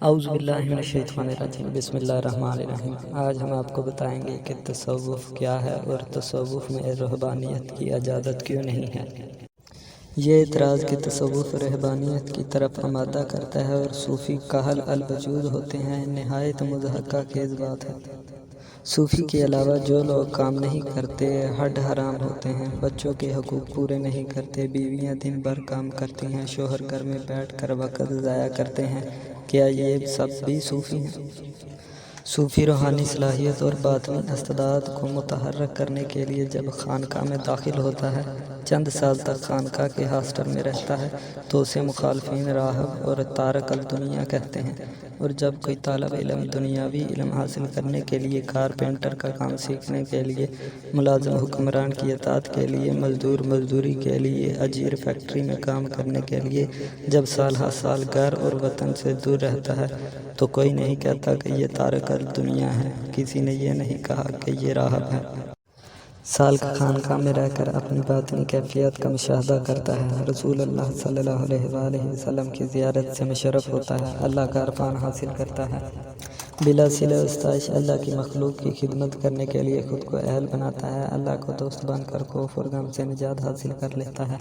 اعوذ باللہ من الشیطان الرجیم، بسم اللہ الرحمن الرحیم۔ آج ہم آپ کو بتائیں گے کہ تصوف کیا ہے اور تصوف میں رہبانیت کی اجازت کیوں نہیں ہے۔ یہ اعتراض کہ تصوف رہبانیت کی طرف آمادہ کرتا ہے اور صوفی کاہل الوجود ہوتے ہیں، نہایت مضحکہ خیز بات ہے۔ صوفی کے علاوہ جو لوگ کام نہیں کرتے ہڈ حرام ہوتے ہیں، بچوں کے حقوق پورے نہیں کرتے، بیویاں دن بھر کام کرتی ہیں، شوہر گھر میں بیٹھ کر وقت ضائع کرتے ہیں، کیا یہ سب بھی صوفی ہیں؟ صوفی روحانی صلاحیت اور باطنی استعداد کو متحرک کرنے کے لیے جب خانقاہ میں داخل ہوتا ہے، چند سال تک خانقاہ کے ہاسٹل میں رہتا ہے تو اسے مخالفین راہب اور تارک الدنیا کہتے ہیں، اور جب کوئی طالب علم دنیاوی علم حاصل کرنے کے لیے، کارپینٹر کا کام سیکھنے کے لیے، ملازم حکمران کی اطاعت کے لیے، مزدور مزدوری کے لیے، اجیر فیکٹری میں کام کرنے کے لیے جب سال ہر سال گھر اور وطن سے دور رہتا ہے تو کوئی نہیں کہتا کہ یہ تارک الدنیا ہے، کسی نے یہ نہیں کہا کہ یہ راہب ہے۔ سال کا خانقاہ میں رہ کر اپنی باطنی کیفیت کا مشاہدہ کرتا ہے، رسول اللہ صلی اللہ علیہ وآلہ وسلم کی زیارت سے مشرف ہوتا ہے، اللہ کا عرفان حاصل کرتا ہے، بلا صلہ استائش اللہ کی مخلوق کی خدمت کرنے کے لیے خود کو اہل بناتا ہے، اللہ کو دوست بن کر خوف اور غم سے نجات حاصل کر لیتا ہے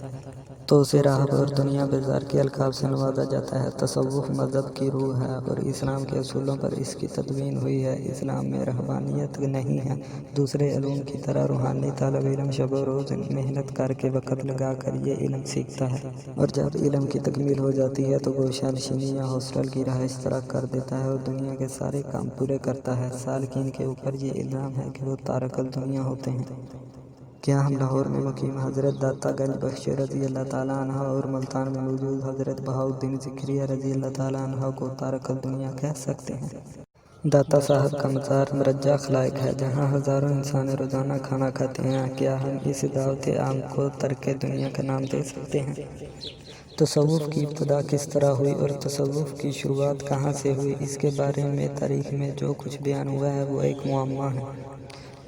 تو اسے راہب اور دنیا بیزار کے القاب سے نوازا جاتا ہے۔ تصوف مذہب کی روح ہے اور اسلام کے اصولوں پر اس کی تدوین ہوئی ہے۔ اسلام میں رہبانیت نہیں ہے۔ دوسرے علوم کی طرح روحانی طالب علم شب و روز محنت کر کے وقت لگا کر یہ علم سیکھتا ہے، اور جب علم کی تکمیل ہو جاتی ہے تو گوشہ نشینی یا ہاسٹل کی رہائش طلب کر دیتا ہے اور دنیا کے سارے کام پورے کرتا ہے۔ سالکین کے اوپر یہ الزام ہے کہ وہ تارک الدنیا ہوتے ہیں۔ کیا ہم لاہور میں مقیم حضرت داتا گنج بخش رضی اللہ تعالیٰ عنہ اور ملتان میں موجود حضرت بہاؤالدین ذکریہ رضی اللہ تعالیٰ عنہ کو تارک الدنیا کہہ سکتے ہیں؟ داتا صاحب کا مزار مرجع خلائق ہے جہاں ہزاروں انسان روزانہ کھانا کھاتے ہیں۔ کیا ہم اس دعوت عام کو ترک دنیا کا نام دے سکتے ہیں؟ تصوف کی ابتدا کس طرح ہوئی اور تصوف کی شروعات کہاں سے ہوئی، اس کے بارے میں تاریخ میں جو کچھ بیان ہوا ہے وہ ایک معمہ ہے۔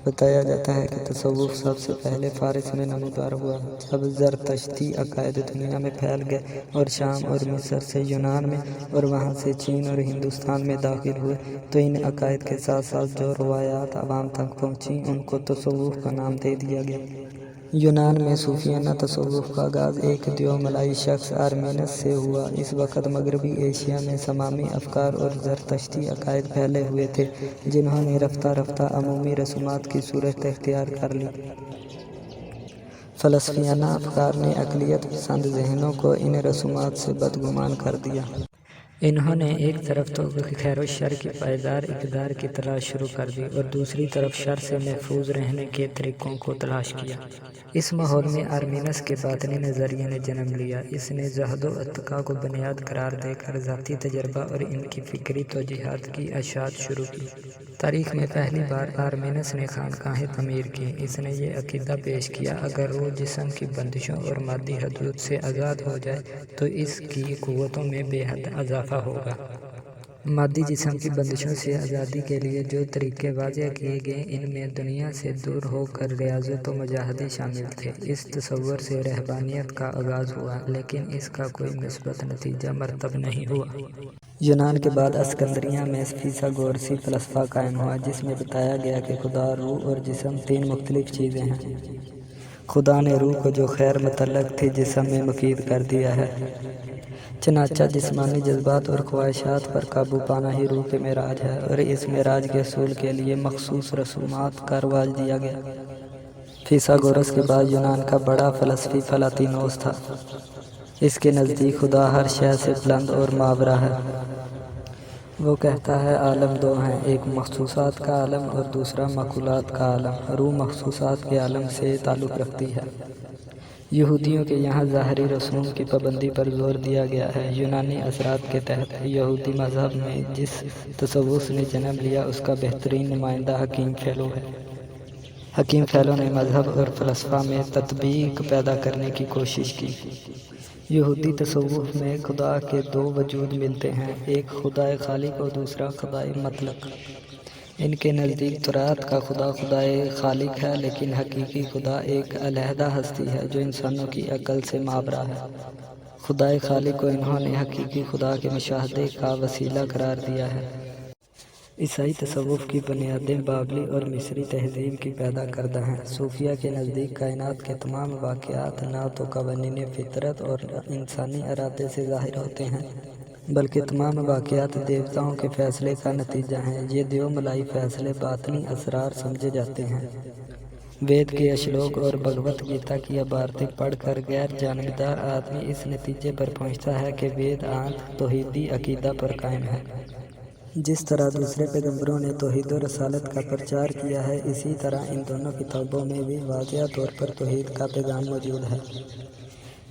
بتایا جاتا ہے کہ تصوف سب سے پہلے فارس میں نمودار ہوا۔ جب زرتشتی عقائد دنیا میں پھیل گئے اور شام اور مصر سے یونان میں اور وہاں سے چین اور ہندوستان میں داخل ہوئے تو ان عقائد کے ساتھ ساتھ جو روایات عوام تک پہنچیں ان کو تصوف کا نام دے دیا گیا۔ یونان میں صوفیانہ تصوف کا آغاز ایک دیوملائی شخص آرمینس سے ہوا۔ اس وقت مغربی ایشیا میں سمامی افکار اور زرتشتی عقائد پھیلے ہوئے تھے جنہوں نے رفتہ رفتہ عمومی رسومات کی صورت اختیار کر لی۔ فلسفیانہ افکار نے اقلیت پسند ذہنوں کو ان رسومات سے بدگمان کر دیا۔ انہوں نے ایک طرف تو خیر و شر کی پائیدار اقدار کی تلاش شروع کر دی اور دوسری طرف شر سے محفوظ رہنے کے طریقوں کو تلاش کیا۔ اس ماحول میں آرمینس کے باطنی نظریے نے جنم لیا۔ اس نے زہد و اتقاء کو بنیاد قرار دے کر ذاتی تجربہ اور ان کی فکری توجیہات کی اشاعت شروع کی۔ تاریخ میں پہلی بار آرمینس نے خانقاہیں تعمیر کیں۔ اس نے یہ عقیدہ پیش کیا اگر روح جسم کی بندشوں اور مادی حدود سے آزاد ہو جائے تو اس کی قوتوں میں بے حد اضافہ ہوگا۔ مادی جسم کی بندشوں سے آزادی کے لیے جو طریقے واضح کیے گئے ان میں دنیا سے دور ہو کر ریاضت و مجاہدے شامل تھے۔ اس تصور سے رہبانیت کا آغاز ہوا لیکن اس کا کوئی مثبت نتیجہ مرتب نہیں ہوا۔ یونان کے بعد اسکندریہ میں فیثاگورسی فلسفہ قائم ہوا جس میں بتایا گیا کہ خدا، روح اور جسم تین مختلف چیزیں ہیں۔ خدا نے روح کو جو خیر متعلق تھی جسم میں مفید کر دیا ہے، چنانچہ جسمانی جذبات اور خواہشات پر قابو پانا ہی روح کے معراج ہے، اور اس معراج کے حصول کے لیے مخصوص رسومات کا رواج دیا گیا۔ فیثاگورس کے بعد یونان کا بڑا فلسفی پلاٹینوس تھا۔ اس کے نزدیک خدا ہر شے سے بلند اور ماورا ہے۔ وہ کہتا ہے عالم دو ہیں، ایک محسوسات کا عالم اور دوسرا معقولات کا عالم۔ روح محسوسات کے عالم سے تعلق رکھتی ہے۔ یہودیوں کے یہاں ظاہری رسوم کی پابندی پر زور دیا گیا ہے۔ یونانی اثرات کے تحت یہودی مذہب میں جس تصوف نے جنم لیا اس کا بہترین نمائندہ حکیم فیلو ہے۔ حکیم فیلو نے مذہب اور فلسفہ میں تطبیق پیدا کرنے کی کوشش کی۔ یہودی تصوف میں خدا کے دو وجود ملتے ہیں، ایک خدائے خالق اور دوسرا خدائے مطلق۔ ان کے نزدیک تورات کا خدا خدائے خالق ہے لیکن حقیقی خدا ایک علیحدہ ہستی ہے جو انسانوں کی عقل سے مابرا ہے۔ خدائے خالق کو انہوں نے حقیقی خدا کے مشاہدے کا وسیلہ قرار دیا ہے۔ عیسائی تصوف کی بنیادیں بابلی اور مصری تہذیب کی پیدا کردہ ہیں۔ صوفیہ کے نزدیک کائنات کے تمام واقعات نہ تو قوانین فطرت اور انسانی ارادے سے ظاہر ہوتے ہیں بلکہ تمام واقعات دیوتاؤں کے فیصلے کا نتیجہ ہیں۔ یہ دیو ملائی فیصلے باطنی اسرار سمجھے جاتے ہیں۔ وید کے اشلوک اور بھگوت گیتا کی عبارتیں پڑھ کر غیر جانبدار آدمی اس نتیجے پر پہنچتا ہے کہ ویدانت توحیدی عقیدہ پر قائم ہے۔ جس طرح دوسرے پیغمبروں نے توحید و رسالت کا پرچار کیا ہے، اسی طرح ان دونوں کتابوں میں بھی واضح طور پر توحید کا پیغام موجود ہے۔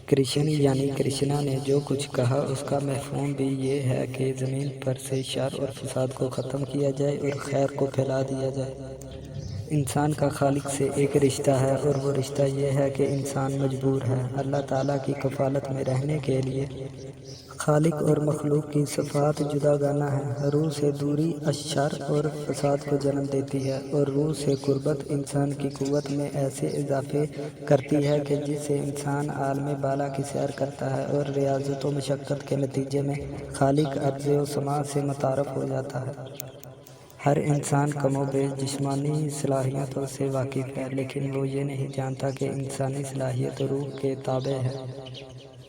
کرشن یعنی کرشنا نے جو کچھ کہا اس کا مفہوم بھی یہ ہے کہ زمین پر سے شر اور فساد کو ختم کیا جائے اور خیر کو پھیلا دیا جائے۔ انسان کا خالق سے ایک رشتہ ہے اور وہ رشتہ یہ ہے کہ انسان مجبور ہے اللہ تعالیٰ کی کفالت میں رہنے کے لیے۔ خالق اور مخلوق کی صفات جداگانہ ہیں۔ روح سے دوری اشر اور فساد کو جنم دیتی ہے اور روح سے قربت انسان کی قوت میں ایسے اضافے کرتی ہے کہ جس سے انسان عالم بالا کی سیر کرتا ہے اور ریاضت و مشقت کے نتیجے میں خالق ارض و سماء سے متعارف ہو جاتا ہے۔ ہر انسان کم و بیش جسمانی صلاحیتوں سے واقف ہے، لیکن وہ یہ نہیں جانتا کہ انسانی صلاحیت روح کے تابع ہے۔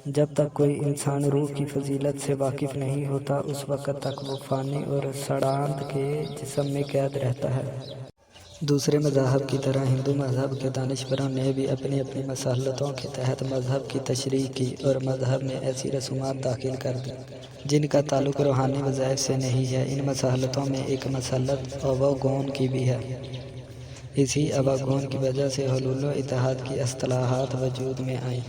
جب تک کوئی انسان روح کی فضیلت سے واقف نہیں ہوتا اس وقت تک وہ فانی اور سڑاند کے جسم میں قید رہتا ہے۔ دوسرے مذاہب کی طرح ہندو مذہب کے دانشوروں نے بھی اپنی اپنی مسلطوں کے تحت مذہب کی تشریح کی اور مذہب میں ایسی رسومات داخل کر دی جن کا تعلق روحانی وظائف سے نہیں ہے۔ ان مسلطوں میں ایک مسلط اووگون کی بھی ہے۔ اسی اووگون کی وجہ سے حلول و اتحاد کی اصطلاحات وجود میں آئیں۔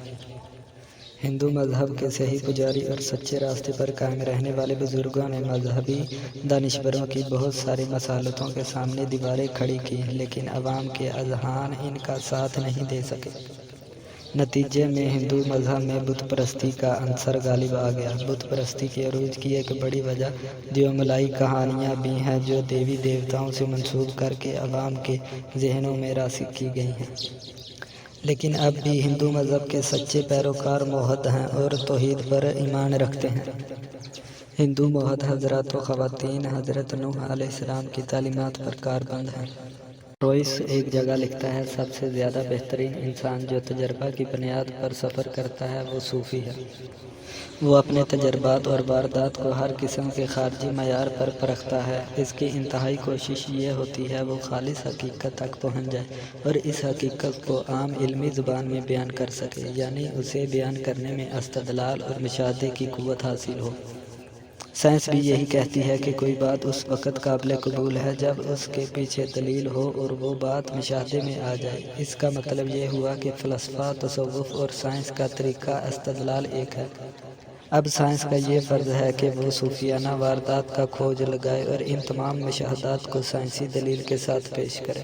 ہندو مذہب کے صحیح پجاری اور سچے راستے پر قائم رہنے والے بزرگوں نے مذہبی دانشوروں کی بہت ساری مصالحتوں کے سامنے دیواریں کھڑی کی، لیکن عوام کے اذہان ان کا ساتھ نہیں دے سکے۔ نتیجے میں ہندو مذہب میں بت پرستی کا عنصر غالب آ گیا۔ بت پرستی کے عروج کی ایک بڑی وجہ دیو ملائی کہانیاں بھی ہیں جو دیوی دیوتاؤں سے منسوب کر کے عوام کے ذہنوں میں راسخ کی گئی ہیں۔ لیکن اب بھی ہندو مذہب کے سچے پیروکار موحد ہیں اور توحید پر ایمان رکھتے ہیں۔ ہندو موحد حضرات و خواتین حضرت نوح علیہ السلام کی تعلیمات پر کاربند ہیں۔ روئس ایک جگہ لکھتا ہے، سب سے زیادہ بہترین انسان جو تجربہ کی بنیاد پر سفر کرتا ہے وہ صوفی ہے۔ وہ اپنے تجربات اور واردات کو ہر قسم کے خارجی معیار پر پرکھتا ہے۔ اس کی انتہائی کوشش یہ ہوتی ہے وہ خالص حقیقت تک پہنچ جائے اور اس حقیقت کو عام علمی زبان میں بیان کر سکے، یعنی اسے بیان کرنے میں استدلال اور مشاہدے کی قوت حاصل ہو۔ سائنس بھی یہی کہتی ہے کہ کوئی بات اس وقت قابل قبول ہے جب اس کے پیچھے دلیل ہو اور وہ بات مشاہدے میں آ جائے۔ اس کا مطلب یہ ہوا کہ فلسفہ، تصوف اور سائنس کا طریقہ استدلال ایک ہے۔ اب سائنس کا یہ فرض ہے کہ وہ صوفیانہ واردات کا کھوج لگائے اور ان تمام مشاہدات کو سائنسی دلیل کے ساتھ پیش کرے،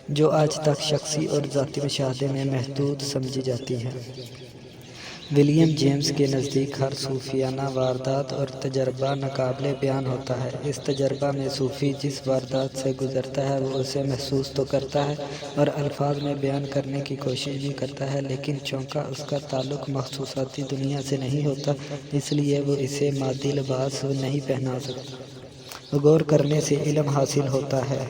جو آج تک شخصی اور ذاتی مشاہدے میں محدود سمجھی جاتی ہے۔ ولیم جیمز کے نزدیک ہر صوفیانہ واردات اور تجربہ ناقابل بیان ہوتا ہے۔ اس تجربہ میں صوفی جس واردات سے گزرتا ہے وہ اسے محسوس تو کرتا ہے اور الفاظ میں بیان کرنے کی کوشش بھی کرتا ہے، لیکن چونکہ اس کا تعلق محسوساتی دنیا سے نہیں ہوتا اس لیے وہ اسے مادی لباس نہیں پہنا سکتا۔ غور کرنے سے علم حاصل ہوتا ہے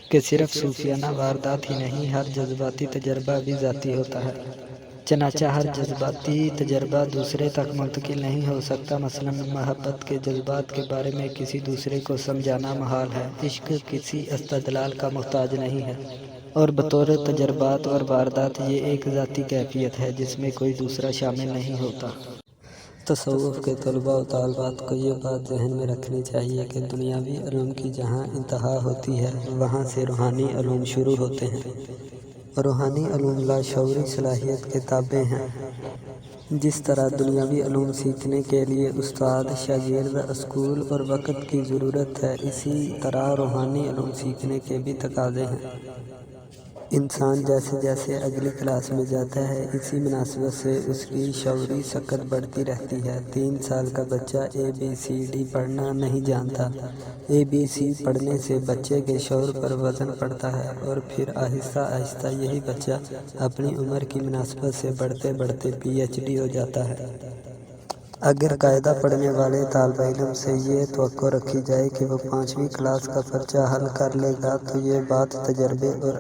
کہ صرف صوفیانہ واردات ہی نہیں، ہر جذباتی تجربہ بھی ذاتی ہوتا ہے۔ چنانچہ ہر جذباتی تجربہ دوسرے تک منتقل نہیں ہو سکتا۔ مثلاً محبت کے جذبات کے بارے میں کسی دوسرے کو سمجھانا محال ہے۔ عشق کسی استدلال کا محتاج نہیں ہے اور بطور تجربات اور واردات یہ ایک ذاتی کیفیت ہے جس میں کوئی دوسرا شامل نہیں ہوتا۔ تصوف کے طلباء و طالبات کو یہ بات ذہن میں رکھنی چاہیے کہ دنیاوی علوم کی جہاں انتہا ہوتی ہے وہاں سے روحانی علوم شروع ہوتے ہیں۔ روحانی علوم لاشعوری صلاحیت کے تابع ہیں۔ جس طرح دنیاوی علوم سیکھنے کے لیے استاد، شاگرد، اسکول اور وقت کی ضرورت ہے، اسی طرح روحانی علوم سیکھنے کے بھی تقاضے ہیں۔ انسان جیسے جیسے اگلی کلاس میں جاتا ہے اسی مناسبت سے اس کی شعوری سکت بڑھتی رہتی ہے۔ 3 سال کا بچہ ABCD پڑھنا نہیں جانتا۔ ABC پڑھنے سے بچے کے شعور پر وزن پڑتا ہے اور پھر آہستہ آہستہ یہی بچہ اپنی عمر کی مناسبت سے بڑھتے بڑھتے PhD ہو جاتا ہے۔ اگر قاعدہ پڑھنے والے طالب علم سے یہ توقع رکھی جائے کہ وہ 5ویں کلاس کا پرچہ حل کر لے گا تو یہ بات تجربے اور